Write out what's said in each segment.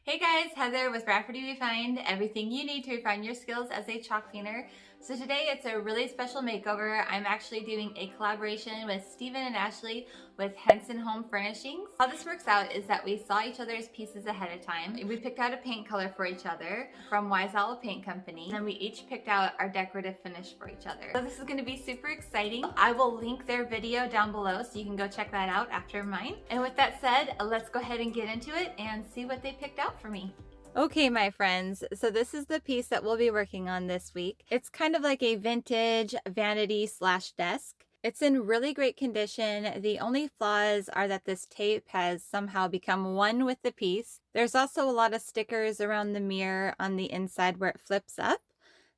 Hey guys, Heather with Rafferty Refined, everything you need to refine your skills as a chalk painter. So today it's a really special makeover. I'm actually doing a collaboration with Stephen and Ashley with Henson Home Furnishings. How this works out is that we saw each other's pieces ahead of time. We picked out a paint color for each other from Wise Owl Paint Company, and then we each picked out our decorative finish for each other. So this is going to be super exciting. I will link their video down below so you can go check that out after mine. And with that said, let's go ahead and get into it and see what they picked out for me. Okay, my friends, so this is the piece that we'll be working on this week. It's kind of like a vintage vanity / desk. It's in really great condition. The only flaws are that this tape has somehow become one with the piece. There's also a lot of stickers around the mirror on the inside where it flips up.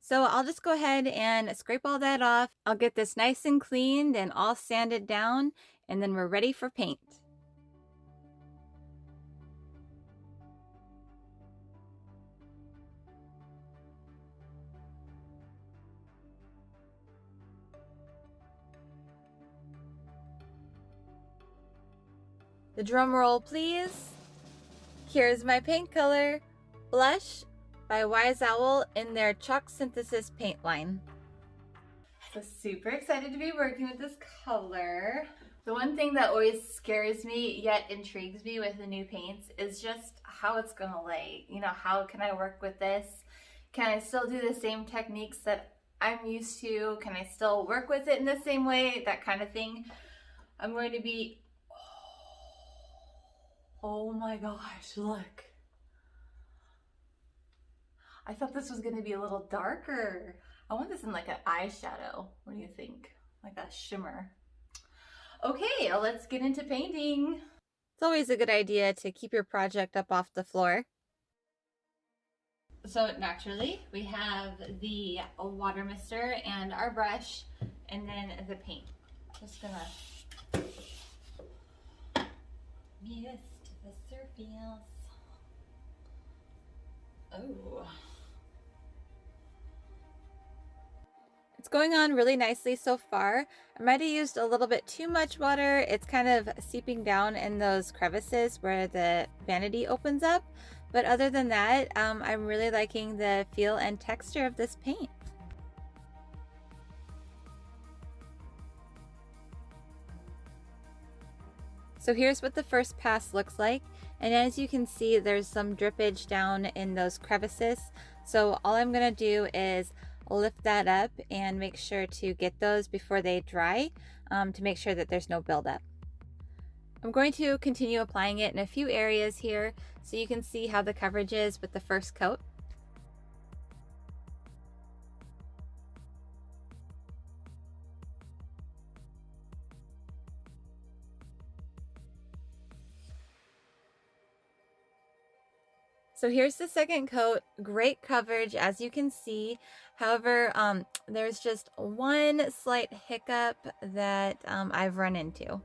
So I'll just go ahead and scrape all that off. I'll get this nice and cleaned and all sanded down, and then we're ready for paint. The drum roll, please. Here's my paint color, Blush by Wise Owl in their Chalk Synthesis paint line. So super excited to be working with this color. The one thing that always scares me yet intrigues me with the new paints is just how it's gonna lay. You know, how can I work with this? Can I still do the same techniques that I'm used to? Can I still work with it in the same way? That kind of thing. I'm going to be, oh my gosh, look. I thought this was going to be a little darker. I want this in like an eyeshadow. What do you think? Like a shimmer. Okay, let's get into painting. It's always a good idea to keep your project up off the floor. So naturally, we have the water mister and our brush, and then the paint. Just gonna mist the surface. Oh. It's going on really nicely so far. I might have used a little bit too much water. It's kind of seeping down in those crevices where the vanity opens up. But other than that, I'm really liking the feel and texture of this paint. So here's what the first pass looks like. And as you can see, there's some drippage down in those crevices. So all I'm gonna do is lift that up and make sure to get those before they dry to make sure that there's no buildup. I'm going to continue applying it in a few areas here so you can see how the coverage is with the first coat. So here's the second coat. Great coverage, as you can see. However, there's just one slight hiccup that I've run into.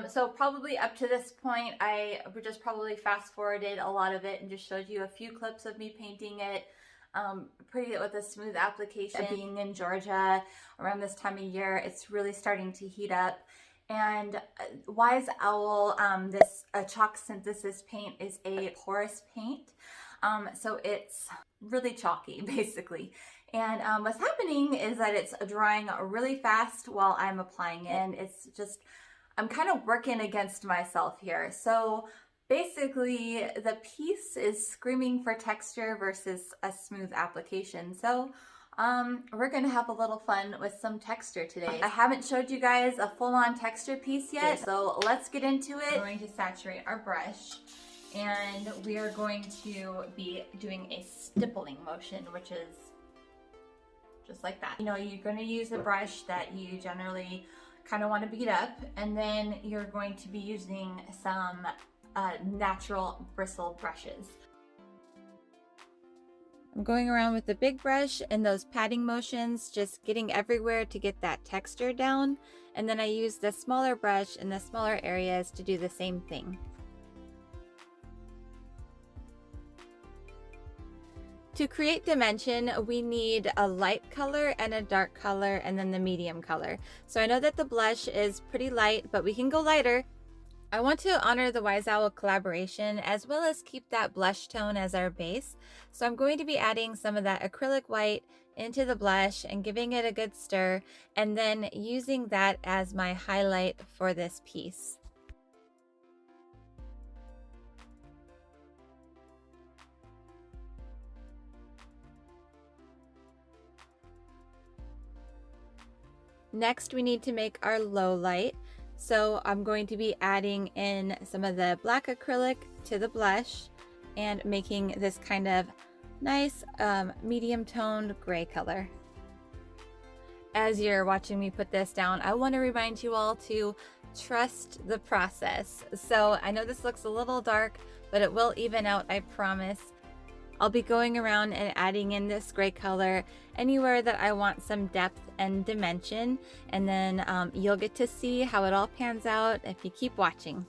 So probably up to this point, I just probably fast forwarded a lot of it and just showed you a few clips of me painting it pretty with a smooth application. Being in Georgia around this time of year, it's really starting to heat up. And Wise Owl, this chalk synthesis paint is a porous paint. So it's really chalky basically. And what's happening is that it's drying really fast while I'm applying it. And it's just, I'm kind of working against myself here. So basically the piece is screaming for texture versus a smooth application. So we're gonna have a little fun with some texture today. I haven't showed you guys a full-on texture piece yet, so let's get into it. We're going to saturate our brush, and we are going to be doing a stippling motion, which is just like that. You know, you're gonna use a brush that you generally kind of want to beat up, and then you're going to be using some natural bristle brushes. I'm going around with the big brush and those patting motions, just getting everywhere to get that texture down. And then I use the smaller brush in the smaller areas to do the same thing. To create dimension, we need a light color and a dark color and then the medium color. So I know that the blush is pretty light, but we can go lighter. I want to honor the Wise Owl collaboration as well as keep that blush tone as our base. So I'm going to be adding some of that acrylic white into the blush and giving it a good stir, and then using that as my highlight for this piece. Next, we need to make our low light. So I'm going to be adding in some of the black acrylic to the blush and making this kind of nice medium toned gray color. As you're watching me put this down, I want to remind you all to trust the process. So I know this looks a little dark, but it will even out, I promise. I'll be going around and adding in this gray color anywhere that I want some depth and dimension, and then you'll get to see how it all pans out if you keep watching.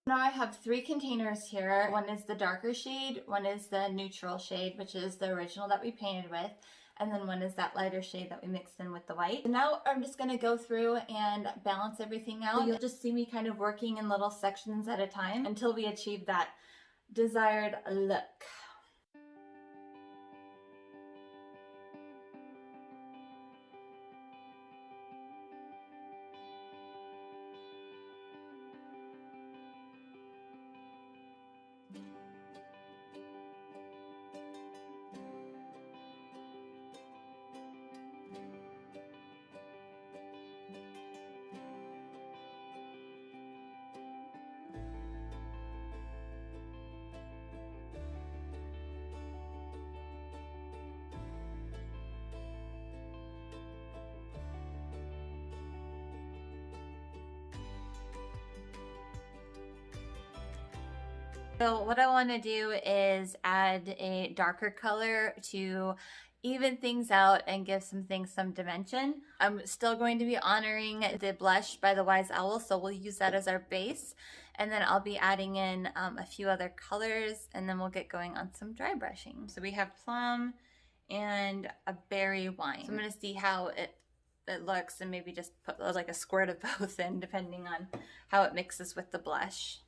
Now I have 3 containers here. One is the darker shade, one is the neutral shade, which is the original that we painted with, and then one is that lighter shade that we mixed in with the white. And now I'm just gonna go through and balance everything out. You'll just see me kind of working in little sections at a time until we achieve that desired look. So what I want to do is add a darker color to even things out and give some things some dimension. I'm still going to be honoring the blush by the Wise Owl, so we'll use that as our base. And then I'll be adding in a few other colors, and then we'll get going on some dry brushing. So we have plum and a berry wine. So I'm going to see how it looks and maybe just put like a squirt of both in depending on how it mixes with the blush.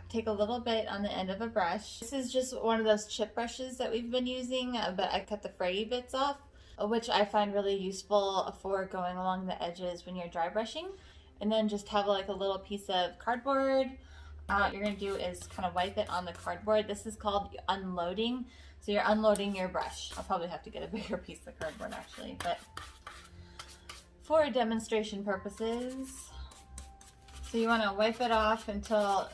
Take a little bit on the end of a brush. This is just one of those chip brushes that we've been using, but I cut the frayy bits off, which I find really useful for going along the edges when you're dry brushing. And then just have like a little piece of cardboard. What you're gonna do is kind of wipe it on the cardboard. This is called unloading. So you're unloading your brush. I'll probably have to get a bigger piece of cardboard actually, but for demonstration purposes. So you wanna wipe it off until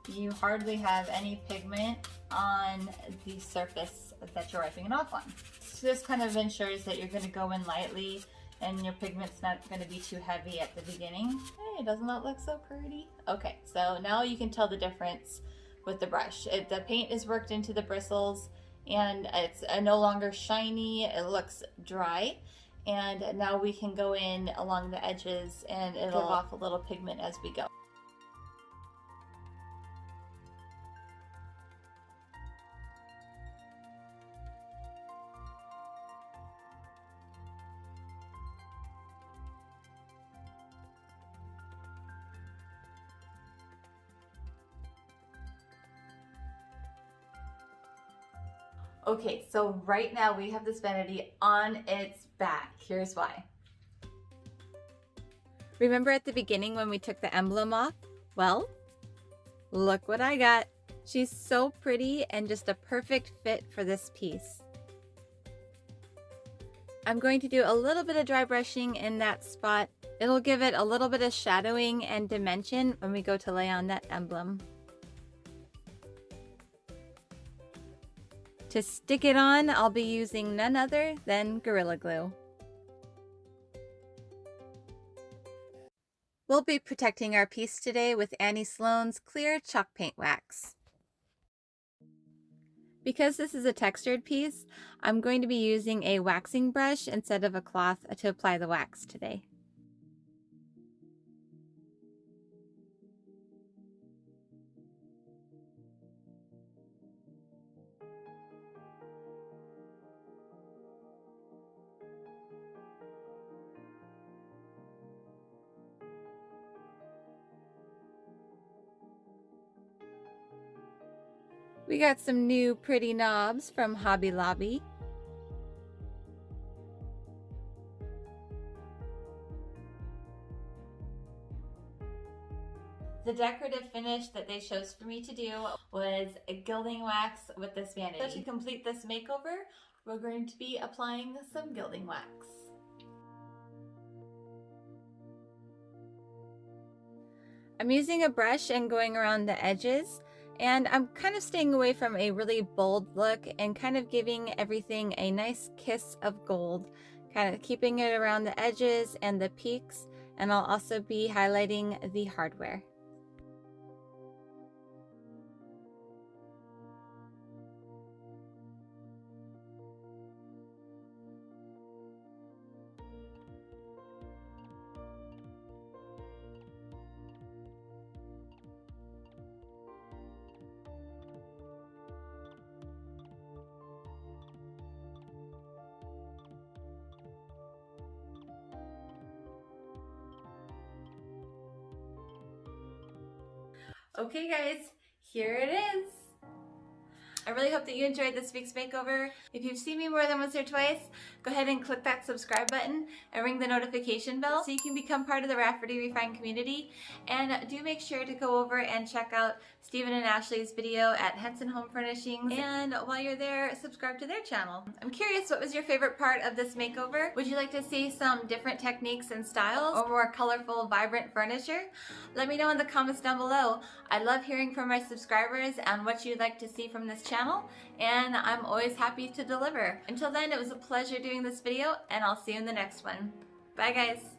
you hardly have any pigment on the surface that you're wiping it off on. So this kind of ensures that you're going to go in lightly and your pigment's not going to be too heavy at the beginning. Hey, doesn't that look so pretty? Okay, so now you can tell the difference with the brush. The paint is worked into the bristles and it's no longer shiny, it looks dry. And now we can go in along the edges and it'll give off a little pigment as we go. Okay, so right now we have this vanity on its back. Here's why. Remember at the beginning when we took the emblem off? Well, look what I got. She's so pretty and just a perfect fit for this piece. I'm going to do a little bit of dry brushing in that spot. It'll give it a little bit of shadowing and dimension when we go to lay on that emblem. To stick it on, I'll be using none other than Gorilla Glue. We'll be protecting our piece today with Annie Sloan's clear chalk paint wax. Because this is a textured piece, I'm going to be using a waxing brush instead of a cloth to apply the wax today. We got some new pretty knobs from Hobby Lobby. The decorative finish that they chose for me to do was a gilding wax with this vanity. So to complete this makeover, we're going to be applying some gilding wax. I'm using a brush and going around the edges, and I'm kind of staying away from a really bold look and kind of giving everything a nice kiss of gold, kind of keeping it around the edges and the peaks, and I'll also be highlighting the hardware. Okay guys, here it is. I really hope that you enjoyed this week's makeover. If you've seen me more than once or twice, go ahead and click that subscribe button and ring the notification bell so you can become part of the Rafferty Refined community. And do make sure to go over and check out Stephen and Ashley's video at Henson Home Furnishings. And while you're there, subscribe to their channel. I'm curious, what was your favorite part of this makeover? Would you like to see some different techniques and styles or more colorful, vibrant furniture? Let me know in the comments down below. I love hearing from my subscribers and what you'd like to see from this channel, and I'm always happy to deliver. Until then, it was a pleasure doing this video, and I'll see you in the next one. Bye guys.